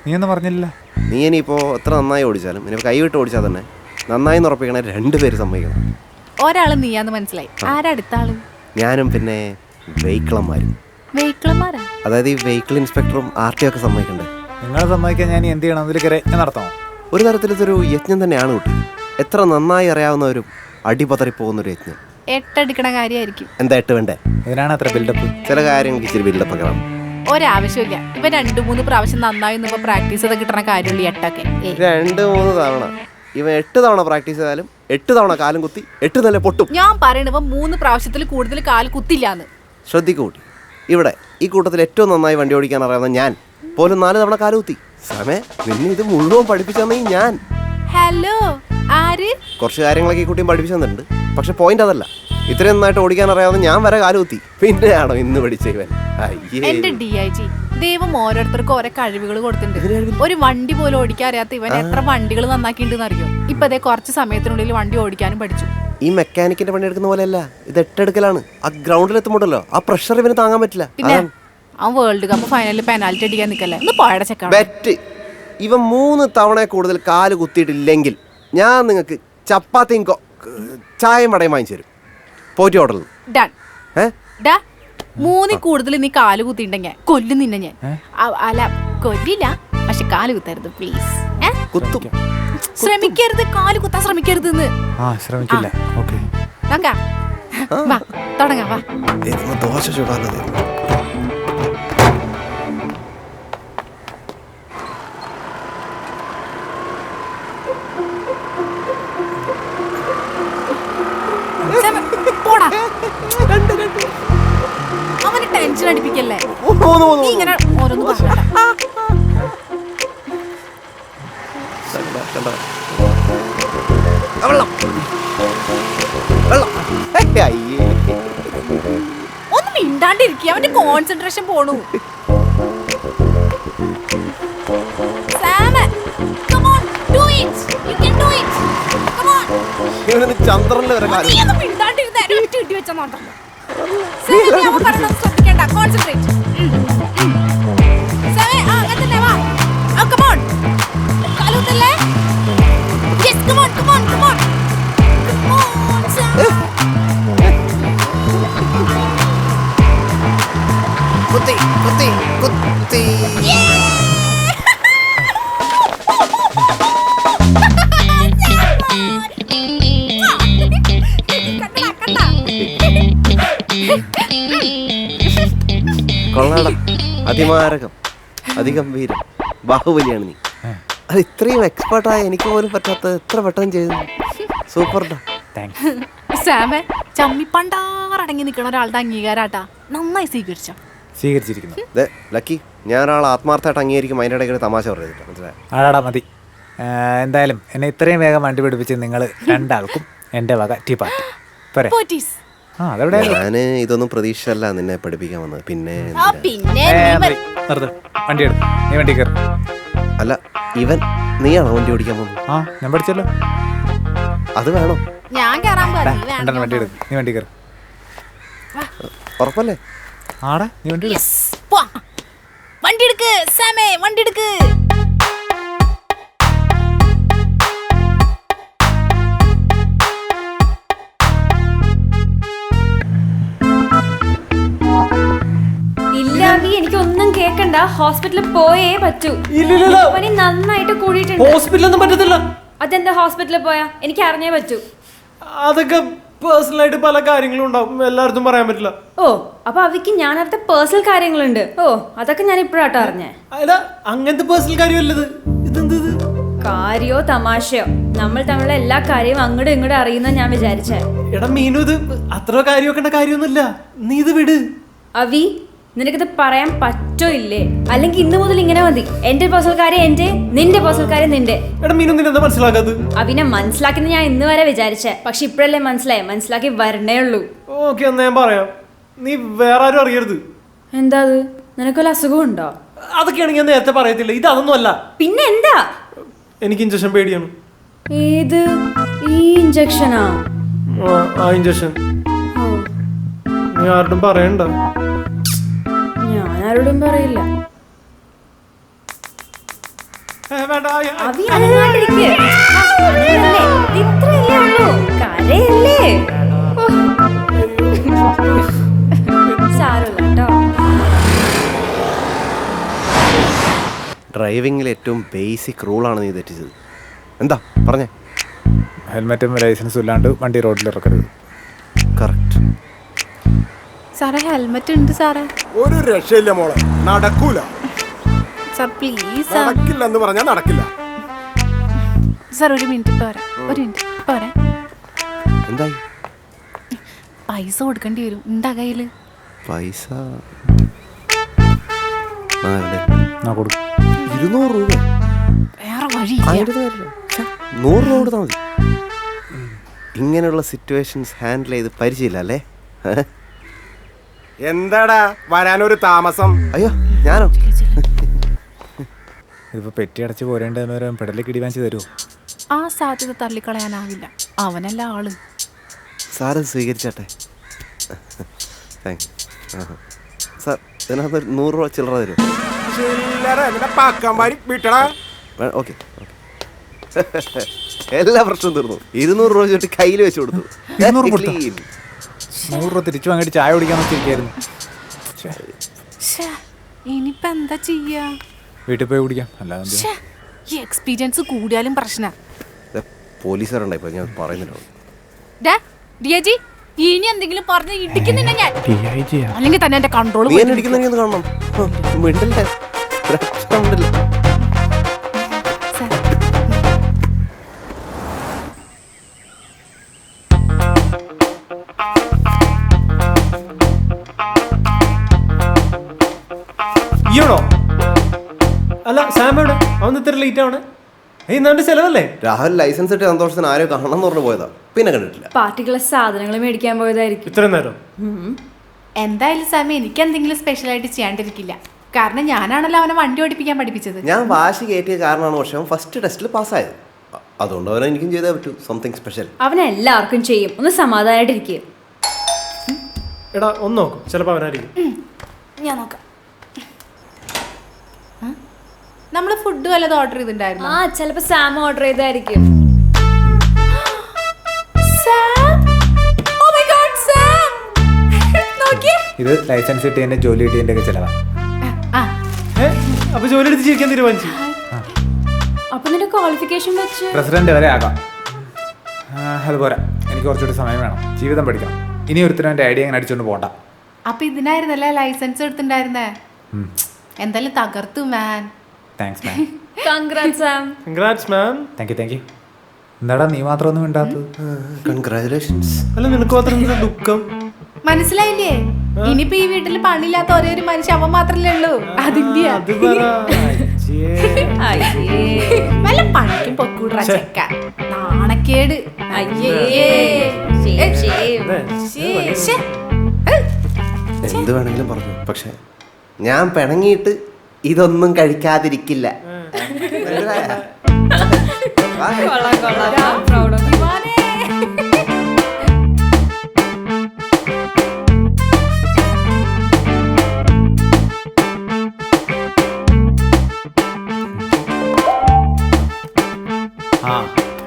നീ ഒന്നും പറഞ്ഞില്ല. നീ ഇനിയിപ്പോൾ എത്ര നന്നായി ഓടിച്ചാലും ഇനി കൈവിട്ട് ഓടിച്ചാൽ തന്നെ നന്നായി ഉറപ്പിക്കണേ രണ്ടുപേര് സമ്മതിക്കണം. ഒരാള് നീയാന്ന് മനസ്സിലായി. ആരാ അടുത്ത ആള്? ഞാനും പിന്നെ വെഹിക്കിളന്മാരും. വെഹിക്കിളന്മാരാ? അതായത് ഈ വെഹിക്കിൾ ഇൻസ്പെക്ടറും RTO ഒക്കെ സമ്മതിക്കണ്ടേ? നിങ്ങളെ സമ്മതിക്കാൻ ഞാൻ എന്ത് ചെയ്യണം? അതിൽ യജ്ഞം നടത്തണോ? ഒരു തരത്തിൽ ഇതൊരു യജ്ഞം തന്നെയാണ് കുട്ടി. എത്ര നന്നായി അറിയാവുന്നവരും അടിപതറിപ്പോകുന്നൊരു യജ്ഞം. 8 അടിക്കണ കാര്യമായിരിക്കും. എന്താ 8 വേണ്ടേ? ഇതിനാണ് അത്ര ബിൽഡപ്പ്. ചില കാര്യങ്ങൾക്ക് ഇച്ചിരി ബിൽഡപ്പ് ഒക്കെ വേണം. ഒരാവശ്യമില്ല. ഇവ 2-3 പ്രാവശ്യം നന്നായി പ്രാക്ടീസ് ചെയ്ത് കിട്ടണ കാര്യമുള്ളൂ 8ഒക്കെ. 2-3 തവണ ഇവൻ 8 തവണ പ്രാക്ടീസ് ചെയ്താലും 8 തവണ കാലും കുത്തി 8 നില പൊട്ടും. ഞാൻ പറയണ ഇവ 3 പ്രാവശ്യത്തിൽ കൂടുതൽ കാല് കുത്തില്ലാന്ന്. ശ്രദ്ധിക്കൂ കൂട്ടി, ഇവിടെ ഈ കൂട്ടത്തിൽ ഏറ്റവും നന്നായി വണ്ടി ഓടിക്കാൻ അറിയാവുന്ന ഞാൻ പോലും 4 തവണ കാല് കുത്തി. സമയം നിന്നെ ഇത് മുഴുവൻ പഠിപ്പിച്ചു ഞാൻ. ഹലോ, ആര്? കുറച്ച് കാര്യങ്ങളൊക്കെ ഈ കുട്ടിയും പഠിപ്പിച്ചു തന്നിട്ടുണ്ട്. പക്ഷെ പോയിന്റ് അതല്ല, ഇത്രയും നന്നായിട്ട് ഓടിക്കാൻ അറിയാവുന്ന ഞാൻ വരെ കാല് കുത്തി. പിന്നെയാണോ ഇന്ന് പഠിച്ച ഇവൻ? എന്റെ DIG, ദൈവം ഓരോരുത്തർക്കും ഓരോ കഴിവുകൾ കൊടുത്തിട്ടുണ്ട്. ഒരു വണ്ടി പോലും ഓടിക്കാൻ അറിയാത്ത ഇവൻ എത്ര വണ്ടികൾ നന്നാക്കിണ്ടെന്ന് അറിയോ? ഇപ്പൊ അതേ കുറച്ച് സമയത്തിനുള്ളിൽ വണ്ടി ഓടിക്കാനും പഠിച്ചു. ഈ മെക്കാനിക്കിന്റെ പണി എടുക്കുന്ന പോലെയല്ല, ഇത് 8 എടുക്കലാണ്. ആ ഗ്രൗണ്ടിൽ എത്തുമ്പോഴല്ലോ ആ പ്രഷർ ഇവന് താങ്ങാൻ പറ്റില്ല. പിന്നെ ആ വേൾഡ് കപ്പ് ഫൈനലിൽ പെനാൽറ്റി അടിക്കാൻ നിൽക്കല്ലേ? ഒന്ന് പോയട ചെക്കാണ്. ബെറ്റ് ഇവൻ 3 തവണ കൂടുതൽ കാല് കുത്തിയിട്ടില്ലെങ്കിൽ ഞാൻ നിങ്ങൾക്ക് ചപ്പാത്തിയും ചായയും വടയും വാങ്ങിച്ചു തരും. Potti order done. 3 കൂടുതൽ നീ കാല് കുത്തിണ്ടെങ്കിൽ കൊല്ലും നിന്നെ ഞാൻ. അല്ല, കൊല്ലില്ല, പക്ഷെ കാല് കുത്തരുത് പ്ലീസ്. കുത്തും. ശ്രമിക്കരുത്, കാല് കുത്താൻ ശ്രമിക്കരുത്. ശ്രമിക്കില്ല. തുടങ്ങാം, വാ. ദോശ ചൂടാനത്. അവന് ടെൻഷൻ അടിപ്പിക്കല്ലേ? നീ ഇങ്ങനെ ഓരോന്ന് ഒന്ന് മിണ്ടാണ്ടിരിക്കുക. അവന്റെ കോൺസെൻട്രേഷൻ പോണു. ചന്ദ്രനിൽ വരെ കാര്യം ശ്രദ്ധിക്കണ്ട, കോൺസെൻട്രേറ്റ്. കുത്തി കുത്തി കുത്തി. കൊള്ളാടം, അതിമാരകം, അതിഗംഭീരം, ബാഹുബലിയാണ് നീ. അത് ഇത്രയും എക്സ്പേർട്ടായ എനിക്ക് പോലും പറ്റാത്ത എത്ര പെട്ടെന്ന് ചെയ്തു. സൂപ്പർടാ. സാമേ, ചമ്മി പണ്ടാറടങ്ങി നിൽക്കണ ഒരാളുടെ അംഗീകാരാട്ടാ. നന്നായി സ്വീകരിച്ചിരിക്കുന്നു. ലക്കി, ഞാൻ ഒരാൾ ആത്മാർത്ഥമായിട്ട് അംഗീകരിക്കും. അതിൻ്റെ ഇടയ്ക്ക് തമാശ പറഞ്ഞിട്ട് മനസ്സിലായി. ആടാ മതി. എന്തായാലും എന്നെ ഇത്രയും വേഗം വണ്ടി പിടിപ്പിച്ച് നിങ്ങൾ 2 ആൾക്കും എൻ്റെ വക ടീ പാർട്ടി. ഞാൻ ഇതൊന്നും പ്രതീക്ഷയല്ല നിന്നെ പഠിപ്പിക്കാൻ വന്നത്. പിന്നെ വണ്ടി എടുക്കും. നീ വണ്ടി കയറി. അല്ല, ഇവൻ നീയാണോ വണ്ടി ഓടിക്കാൻ പോകുന്നത്? ഞാൻ പഠിച്ചല്ലോ. അത് വേണോ? വണ്ടി എടുക്കും. നീ വണ്ടി കയറി. ഉറപ്പല്ലേ? ആടാ, നീ വണ്ടി വണ്ടി എടുക്ക് സാമേ, വണ്ടി എടുക്ക്. എനിക്കൊന്നും കേക്കണ്ട. ഹോസ്പിറ്റലിൽ പോയേ പറ്റൂ. പനി നന്നായിട്ട് കൂടിയിട്ടുണ്ട്. ഹോസ്പിറ്റലൊന്നും പറ്റത്തില്ല. അതെന്താ ഹോസ്പിറ്റലിൽ പോയാ? എനിക്ക് അറിഞ്ഞേ പറ്റൂ. അതൊക്കെ പേഴ്സണലായിട്ട് പല കാര്യങ്ങളും ഉണ്ടാവും, എല്ലായിടത്തും പറയാൻ പറ്റില്ല. ഓ, അപ്പൊ അവയ്ക്ക് ഞാനടുത്ത പേഴ്സണൽ കാര്യങ്ങളുണ്ട്. ഓ, അതൊക്കെ ഞാൻ ഇപ്പോഴാട്ടോ അറിഞ്ഞേ. അങ്ങനത്തെ പേഴ്സണൽ കാര്യമല്ലത്. കാര്യോ തമാശയോ നമ്മൾ തമ്മിലുള്ള എല്ലാ കാര്യവും അങ്ങോട്ടും ഇങ്ങോട്ടും അറിയുന്ന ഞാൻ വിചാരിച്ചേ. എടാ മീനു, ഇത് അത്ര കാര്യമൊക്കെ കാര്യമൊന്നുമില്ല. നീ ഇത് വിട്. അവി, നിനക്കിത് പറയാൻ പറ്റോ ഇല്ലേ? അല്ലെങ്കിൽ ഇന്ന് മുതൽ ഇങ്ങനെ മതി. എന്റെ പേഴ്സണൽ കാര്യം എന്റെ, നിന്റെ പേഴ്സണൽ കാര്യം നിന്റെ. എടാ മീനു, നിന്നെ എന്താ മനസ്സിലാക്കാത്? അവിനെ മനസ്സിലാക്കുന്ന ഞാൻ ഇന്ന് വരെ വിചാരിച്ചേ. പക്ഷെ ഇപ്പഴല്ലേ മനസ്സിലാക്കി വരണേ ഉള്ളൂ. ഓക്കെ, എന്നാ ഞാൻ പറയാം. നീ വേറെ ആരും അറിയരുത്. എന്താ അത്? നിനക്കൊരു അസുഖം ഉണ്ടോ? അതൊക്കെയാണെങ്കിൽ ഞാൻ നേരത്തെ പറയത്തില്ല. ഇത് അതൊന്നും അല്ല. പിന്നെ എന്താ? എനിക്ക് ഇഞ്ചക്ഷൻ പേടിയാണ്. ഏത്? ഈ ഇഞ്ചക്ഷനാ? ആ ഇഞ്ചക്ഷൻ. നീ ആരോടും പറയണ്ട. ഞാൻ ആരോടും പറയില്ല. വേണ്ട അഭി അനങ്ങാണ്ടിരിക്ക്. അതല്ലേ, ഇത്രയല്ലേ ഉള്ളൂ. കരയല്ലേ? ഓ. സാരമില്ല കേട്ടോ. ഡ്രൈവിങ്ങിൽ ഏറ്റവും ബേസിക് റൂളാണ് നീ തെറ്റിച്ചത്. എന്താ പറഞ്ഞേ? ഹെൽമെറ്റും ലൈസൻസും ഇല്ലാണ്ട് വണ്ടി റോഡിൽ ഇറക്കരുത്. കറക്റ്റ്. സാറേ ഹെൽമെറ്റ് ഉണ്ട് സാറേ. ഒരു രക്ഷയില്ല മോളെ, നടക്കൂല. Sir please sir. നടക്കില്ല എന്ന് പറഞ്ഞാൽ നടക്കില്ല. സാർ ഒരു മിനിറ്റ് പോരാ, ഒരു മിനിറ്റ് പോരാ. എന്തായി? പൈസ കൊടുക്കേണ്ടി വരും. ഉണ്ടാ കയ്യില് പൈസ കൊടുക്കും. 200 രൂപ. വേറെ വഴി 100 രൂപ കൊടുത്താൽ മതി. ഇങ്ങനെയുള്ള സിറ്റുവേഷൻസ് ഹാൻഡിൽ ചെയ്ത് പരിചയമില്ല അല്ലേ? എന്താടാ വരാനൊരു താമസം? അയ്യോ ഞാനോ? ഇതിപ്പോൾ പെറ്റി അടച്ച് പോരേണ്ടവരും പെടലേക്ക് ഇടി വാങ്ങിച്ച് തരുമോ? ആ സാധ്യത തള്ളിക്കളയാനാവില്ല. അവനല്ല ആള്. സാറ് സ്വീകരിച്ചാട്ടെ. താങ്ക്സ്. സാർ ഇതിനകത്ത് 100 രൂപ ചില്ലറ തരുമോ? ചില്ലറ എന്നിട്ട് പാക്കന്മാരി വിട്ടടാ. ഓക്കെ എല്ലാ പ്രശ്നവും തീർന്നു. 200 രൂപ ചുറ്റി കയ്യിൽ വെച്ച് കൊടുത്തു. 200 കൊടുത്തോ? 100 രൂപ തിരിച്ചു വാങ്ങിയിട്ട് ചായ കുടിക്കാൻ വെച്ചിരിക്കായിരുന്നു. ഇനിയിപ്പോ എന്താ ചെയ്യാ? വീട്ടിൽ പോയി കുടിക്കാം. അല്ലാതെ എന്ത്? ശ്ശേ, ഈ എക്സ്പീരിയൻസ് കൂടിയാലും പ്രശ്നം. പോലീസുകാരുണ്ടായി ഇപ്പൊ ഞാൻ പറയുന്നില്ല. ഡിയജി ഇനി എന്തെങ്കിലും പറഞ്ഞ് ഇടിക്കുന്നില്ല ഞാൻ. അല്ലെങ്കിൽ തന്നെ എന്റെ കൺട്രോൾ നീ എന്നെ ഇടിക്കുന്നെങ്കിൽ ഒന്ന് കാണണം. മിണ്ടില്ലേ? ഒരക്ഷരം മിണ്ടില്ല. ഈയാണോ? അല്ല സാമോട് അവൻ ഇത്ര ലേറ്റ് ആണ്. എന്നാണ്ട് ചെലവല്ലേ? രാഹുൽ ലൈസൻസ് ഇട്ട് സന്തോഷത്തിന് ആരോ കാണണം എന്ന് പറഞ്ഞു പോയതാ, പിന്നെ കണ്ടിട്ടില്ല. പാർട്ടിക്കുള്ള സാധനങ്ങൾ മേടിക്കാൻ പോയതായിരിക്കും. ഇത്രയും നേരം എന്തായാലും സാമി എനിക്ക് എന്തെങ്കിലും സ്പെഷ്യൽ ആയിട്ട് ചെയ്യാണ്ടിരിക്കില്ല. കാരണം ഞാനാണല്ലോ അവനെ വണ്ടി ഓടിപ്പിക്കാൻ പഠിപ്പിച്ചത്. ഞാൻ വാശി കയറ്റിയ കാരണമാണ് പക്ഷെ അവൻ ഫസ്റ്റ് ടെസ്റ്റിൽ പാസ്സായത്. അതുകൊണ്ട് അവനെ എനിക്കും ചെയ്തേ പറ്റൂ സംതിങ് സ്പെഷ്യൽ. അവൻ എല്ലാവർക്കും ചെയ്യും. ഒന്ന് സമാധാനമായിട്ടിരിക്കുക. എടാ ഒന്ന് നോക്കും, ചിലപ്പോ അവനായിരിക്കും. ഞാൻ നോക്കാം. നമ്മള് ഫുഡ് വല്ലതും ഓർഡർ ചെയ്തിട്ടുണ്ടായിരുന്നു. ആ ചിലപ്പോ സാം ഓർഡർ ചെയ്തായിരിക്കും. ഇത് ലൈസൻസ് കിട്ടിയതിന്റെ ജോലി കിട്ടിയതിന്റെ ഒക്കെ ചിലവാ. അപ്പൊ ജോലി എടുത്ത് ജീവിക്കാൻ തീരുമാനിച്ചു. അപ്പൊ നിന്റെ ക്വാളിഫിക്കേഷൻ വെച്ച് പ്രസിഡന്റ് വരെ ആകാം. അതുപോരാ, എനിക്ക് കുറച്ചുകൂടി സമയം വേണം. ജീവിതം പഠിക്കണം. ഇനി ഒരുത്തരും എൻ്റെ ഐഡിയ അങ്ങനെ അടിച്ചുകൊണ്ട് പോകണ്ട. അപ്പൊ ഇതിനായിരുന്നല്ലേ ലൈസൻസ് എടുത്തിട്ടുണ്ടായിരുന്നേ? എന്തായാലും തകർത്തു man. Thanks ma'am. Congrats Sam. Congrats ma'am. Thank you. എന്താടാ നീ മാത്രം ഒന്നും മിണ്ടാത്തത്? കൺഗ്രാറ്റുലേഷൻസ്. അല്ല നിനക്ക് മാത്രം എന്തൊരു ദുഃഖം? മനസ്സിലായില്ലേ? ഇനിയിപ്പോ ഈ വീട്ടിൽ പണിയില്ലാത്ത ഒരേ ഒരു മനുഷ്യ അവൻ മാത്രല്ലേ ഉള്ളൂ. അതിന്റെ അത് പറ. വല്ല പണിക്കും പൊക്കൂടാ ചെക്ക. നാണക്കേട്. എന്ത് വേണമെങ്കിലും പറഞ്ഞു, പക്ഷെ ഞാൻ പിണങ്ങിയിട്ട് ഇതൊന്നും കഴിക്കാതിരിക്കില്ല.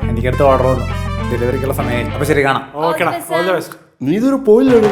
എനിക്കടുത്ത് ഓർഡർ വന്നു. ഡെലിവറിക്കുള്ള സമയമായി. അപ്പൊ ശരി, കാണാം. ഓക്കെടാ, ഓൾ ദി ബെസ്റ്റ്. നീ ഇതൊരു പോയില്ലാണ്.